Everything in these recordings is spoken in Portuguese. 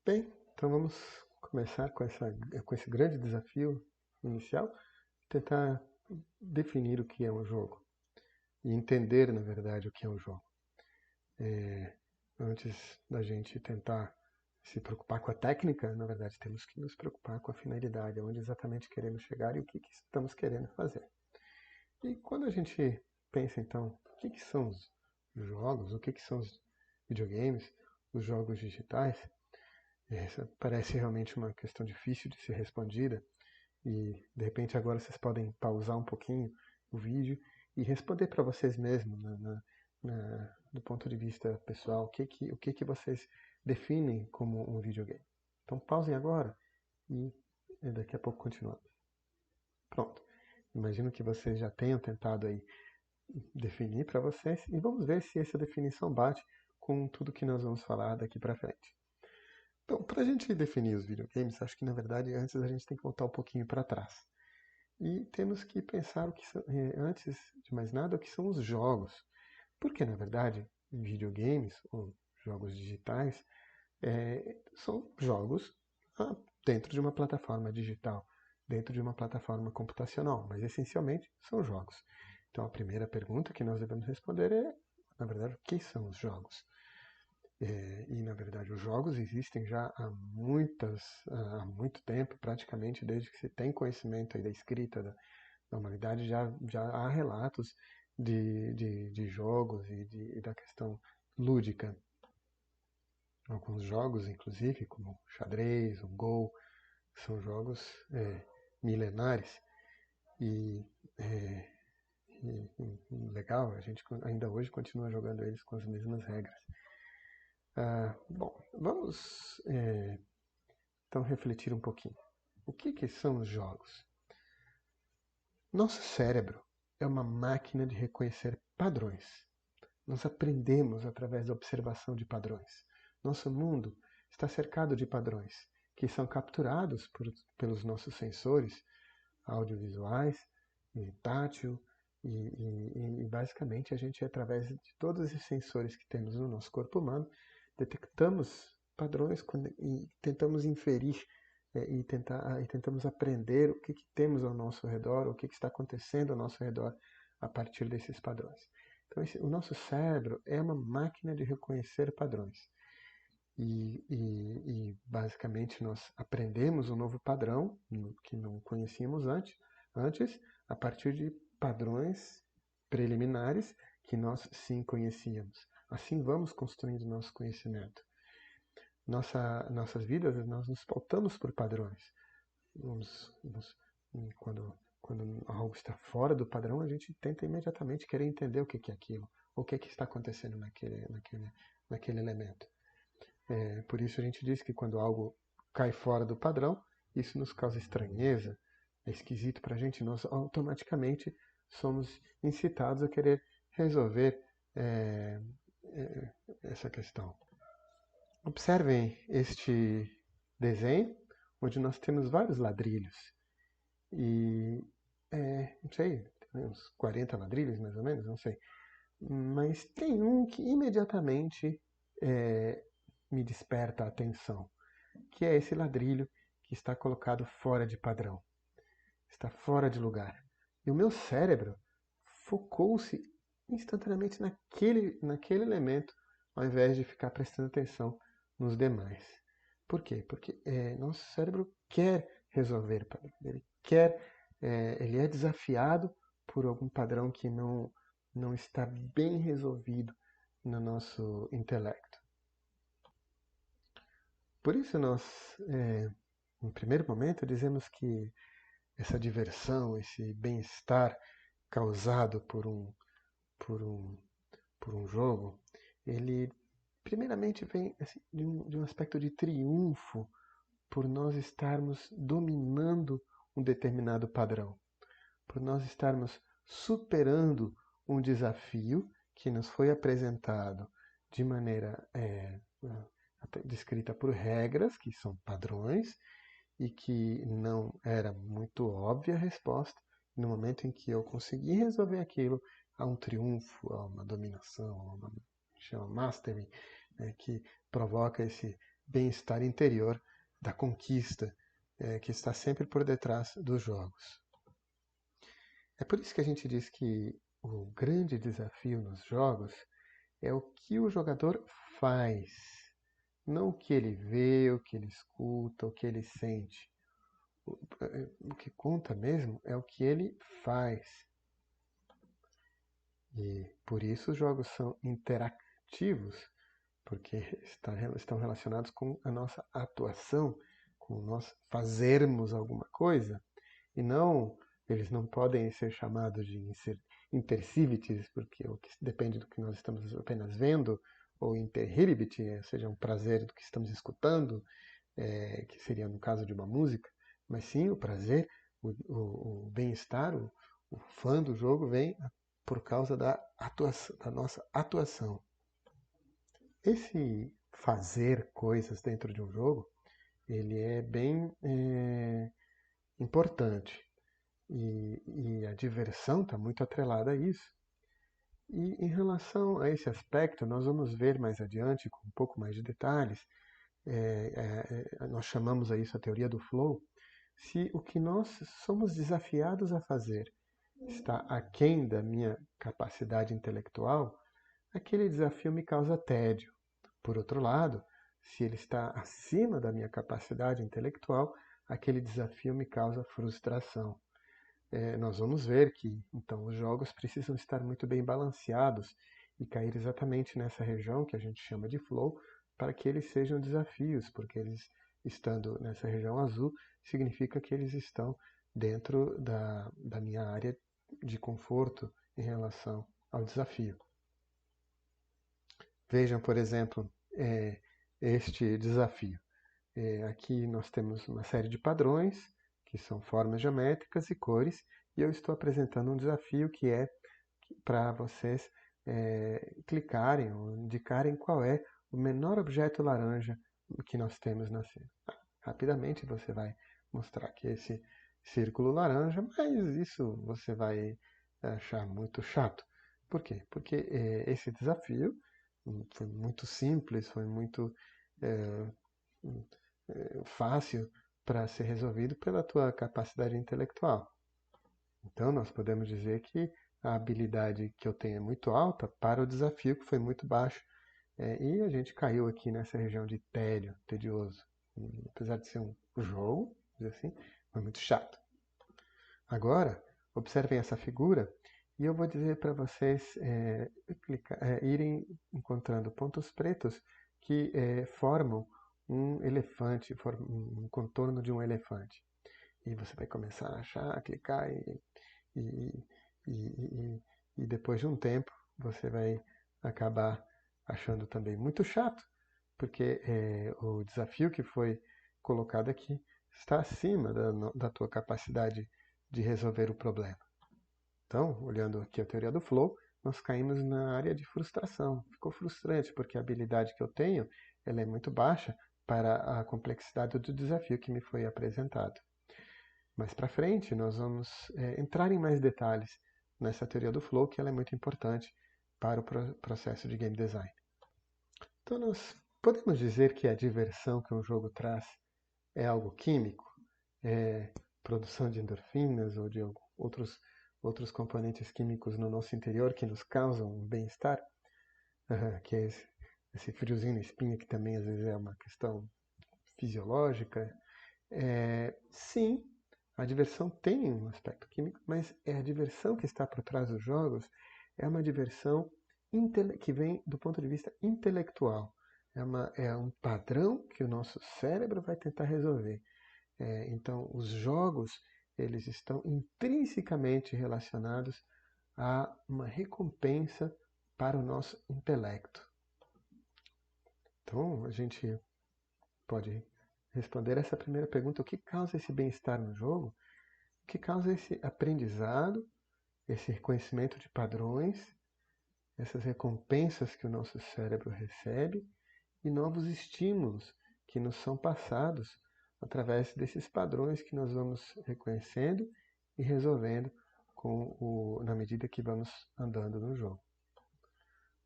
Bem, então vamos começar com esse grande desafio inicial, tentar definir o que é um jogo e entender, na verdade, o que é um jogo. Antes da gente tentar se preocupar com a técnica, na verdade, temos que nos preocupar com a finalidade, onde exatamente queremos chegar e o que estamos querendo fazer. E quando a gente pensa, então, o que são os jogos, o que são os videogames, os jogos digitais, essa parece realmente uma questão difícil de ser respondida e de repente agora vocês podem pausar um pouquinho o vídeo e responder para vocês mesmos, do ponto de vista pessoal, o que vocês definem como um videogame. Então pausem agora e daqui a pouco continuamos. Pronto. Imagino que vocês já tenham tentado aí definir para vocês e vamos ver se essa definição bate com tudo que nós vamos falar daqui para frente. Então, para a gente definir os videogames, acho que na verdade antes a gente tem que voltar um pouquinho para trás. E temos que pensar antes de mais nada, o que são os jogos. Porque na verdade, videogames ou jogos digitais são jogos ah, dentro de uma plataforma digital, dentro de uma plataforma computacional, mas essencialmente são jogos. Então a primeira pergunta que nós devemos responder é, na verdade, o que são os jogos? E, na verdade, os jogos existem já há muito tempo, praticamente desde que se tem conhecimento aí da escrita da humanidade, já há relatos de jogos e da questão lúdica. Alguns jogos, inclusive, como o xadrez, o Go, são jogos milenares e, é, legal, a gente ainda hoje continua jogando eles com as mesmas regras. Bom, vamos então refletir um pouquinho. O que são os jogos? Nosso cérebro é uma máquina de reconhecer padrões. Nós aprendemos através da observação de padrões. Nosso mundo está cercado de padrões que são capturados pelos nossos sensores audiovisuais, e tátil, e basicamente a gente, através de todos esses sensores que temos no nosso corpo humano, detectamos padrões e tentamos inferir e tentamos aprender o que temos ao nosso redor, o que está acontecendo ao nosso redor a partir desses padrões. Então, o nosso cérebro é uma máquina de reconhecer padrões. E basicamente nós aprendemos um novo padrão que não conhecíamos antes a partir de padrões preliminares que nós sim conhecíamos. Assim vamos construindo nosso conhecimento. Nossas vidas, nós nos pautamos por padrões. Quando algo está fora do padrão, a gente tenta imediatamente querer entender o que é aquilo, o que está acontecendo naquele elemento. Por isso a gente diz que quando algo cai fora do padrão, isso nos causa estranheza, é esquisito para a gente, nós automaticamente somos incitados a querer resolver é, essa questão. Observem este desenho, onde nós temos vários ladrilhos. E, não sei, uns 40 ladrilhos mais ou menos, não sei. Mas tem um que imediatamente me desperta a atenção, que é esse ladrilho que está colocado fora de padrão, está fora de lugar. E o meu cérebro focou-se instantaneamente naquele elemento, ao invés de ficar prestando atenção nos demais. Por quê? Porque nosso cérebro quer resolver padrão, ele é desafiado por algum padrão que não está bem resolvido no nosso intelecto. Por isso nós, em primeiro momento, dizemos que essa diversão, esse bem-estar causado por um jogo, ele primeiramente vem assim, de um aspecto de triunfo por nós estarmos dominando um determinado padrão, por nós estarmos superando um desafio que nos foi apresentado de maneira descrita por regras, que são padrões, e que não era muito óbvia a resposta. No momento em que eu consegui resolver aquilo, há um triunfo, há uma dominação, há uma chama mastery, que provoca bem-estar interior da conquista, que está sempre por detrás dos jogos. É por isso que a gente diz que o grande desafio nos jogos é o que o jogador faz, não o que ele vê, o que ele escuta, o que ele sente. O que conta mesmo é o que ele faz. E por isso os jogos são interativos, porque estão relacionados com a nossa atuação, com nós fazermos alguma coisa, e não, eles não podem ser chamados de intercivities, porque depende do que nós estamos apenas vendo, ou interhiribity, ou seja, um prazer do que estamos escutando, que seria no caso de uma música, mas sim o prazer, o bem-estar, o fã do jogo vem por causa da nossa atuação. Esse fazer coisas dentro de um jogo, ele é bem importante. E a diversão está muito atrelada a isso. E em relação a esse aspecto, nós vamos ver mais adiante, com um pouco mais de detalhes, nós chamamos a isso a teoria do flow, se o que nós somos desafiados a fazer está aquém da minha capacidade intelectual, aquele desafio me causa tédio. Por outro lado, se ele está acima da minha capacidade intelectual, aquele desafio me causa frustração. Nós vamos ver que, então, os jogos precisam estar muito bem balanceados e cair exatamente nessa região que a gente chama de flow, para que eles sejam desafios, porque eles estando nessa região azul, significa que eles estão dentro da minha área de conforto em relação ao desafio. Vejam, por exemplo, este desafio. Aqui nós temos uma série de padrões, que são formas geométricas e cores, e eu estou apresentando um desafio que é para vocês clicarem ou indicarem qual é o menor objeto laranja que nós temos na cena. Rapidamente você vai mostrar que esse círculo laranja, mas isso você vai achar muito chato. Por quê? Porque esse desafio foi muito simples, foi muito fácil para ser resolvido pela tua capacidade intelectual. Então nós podemos dizer que a habilidade que eu tenho é muito alta para o desafio que foi muito baixo. E a gente caiu aqui nessa região de tédio, tedioso. Apesar de ser um jogo, assim, foi muito chato. Agora, observem essa figura e eu vou dizer para vocês irem encontrando pontos pretos que formam um elefante, um contorno de um elefante. E você vai começar a achar, a clicar e, e depois de um tempo você vai acabar achando também muito chato, porque o desafio que foi colocado aqui está acima da tua capacidade de resolver o problema. Então, olhando aqui a teoria do flow, nós caímos na área de frustração. Ficou frustrante, porque a habilidade que eu tenho ela é muito baixa para a complexidade do desafio que me foi apresentado. Mais para frente, nós vamos entrar em mais detalhes nessa teoria do flow, que ela é muito importante para o processo de game design. Então, nós podemos dizer que a diversão que um jogo traz é algo químico? É produção de endorfinas ou de outros componentes químicos no nosso interior que nos causam um bem-estar? Que é esse friozinho na espinha, que também às vezes é uma questão fisiológica. Sim, a diversão tem um aspecto químico, mas a diversão que está por trás dos jogos é uma diversão que vem do ponto de vista intelectual. É um padrão que o nosso cérebro vai tentar resolver. Então, os jogos eles estão intrinsecamente relacionados a uma recompensa para o nosso intelecto. Então, a gente pode responder essa primeira pergunta: o que causa esse bem-estar no jogo? O que causa esse aprendizado, esse reconhecimento de padrões, essas recompensas que o nosso cérebro recebe e novos estímulos que nos são passados através desses padrões que nós vamos reconhecendo e resolvendo na medida que vamos andando no jogo.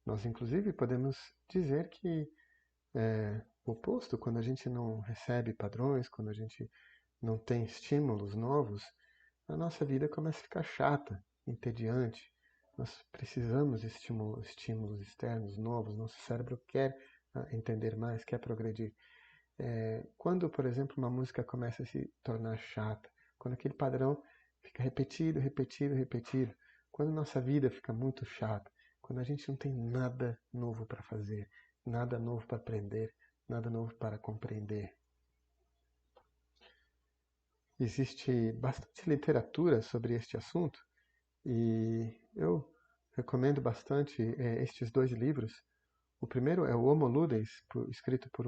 Nós, inclusive, podemos dizer que o oposto, quando a gente não recebe padrões, quando a gente não tem estímulos novos, a nossa vida começa a ficar chata, entediante. Nós precisamos de estímulos externos novos, nosso cérebro quer entender mais, quer progredir. Quando, por exemplo, uma música começa a se tornar chata, quando aquele padrão fica repetido, repetido, repetido, quando nossa vida fica muito chata, quando a gente não tem nada novo para fazer, nada novo para aprender, nada novo para compreender. Existe bastante literatura sobre este assunto e eu recomendo bastante estes dois livros. O primeiro é o Homo Ludens, escrito por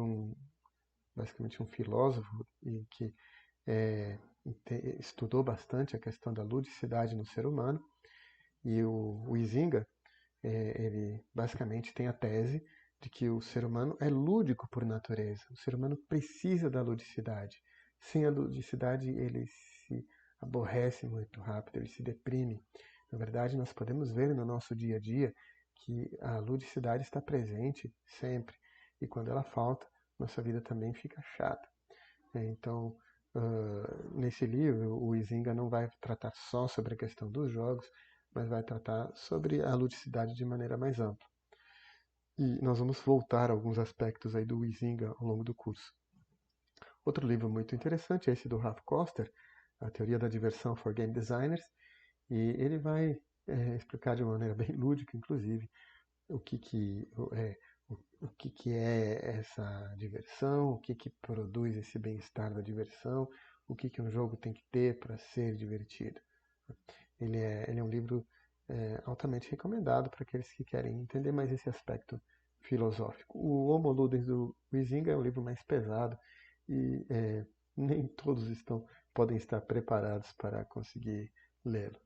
basicamente um filósofo e que é, estudou bastante a questão da ludicidade no ser humano. E o Huizinga, ele basicamente tem a tese de que o ser humano é lúdico por natureza. O ser humano precisa da ludicidade. Sem a ludicidade, ele se aborrece muito rápido, ele se deprime. Na verdade, nós podemos ver no nosso dia a dia que a ludicidade está presente sempre. E quando ela falta, nossa vida também fica chata. Então, nesse livro, o Huizinga não vai tratar só sobre a questão dos jogos, mas vai tratar sobre a ludicidade de maneira mais ampla. E nós vamos voltar a alguns aspectos aí do Huizinga ao longo do curso. Outro livro muito interessante é esse do Ralph Koster, A Teoria da Diversão for Game Designers, e ele vai explicar de uma maneira bem lúdica, inclusive, o que é essa diversão, o que produz esse bem-estar da diversão, o que um jogo tem que ter para ser divertido. Ele é um livro altamente recomendado para aqueles que querem entender mais esse aspecto filosófico. O Homo Ludens do Huizinga é um livro mais pesado e nem todos podem estar preparados para conseguir lê-lo.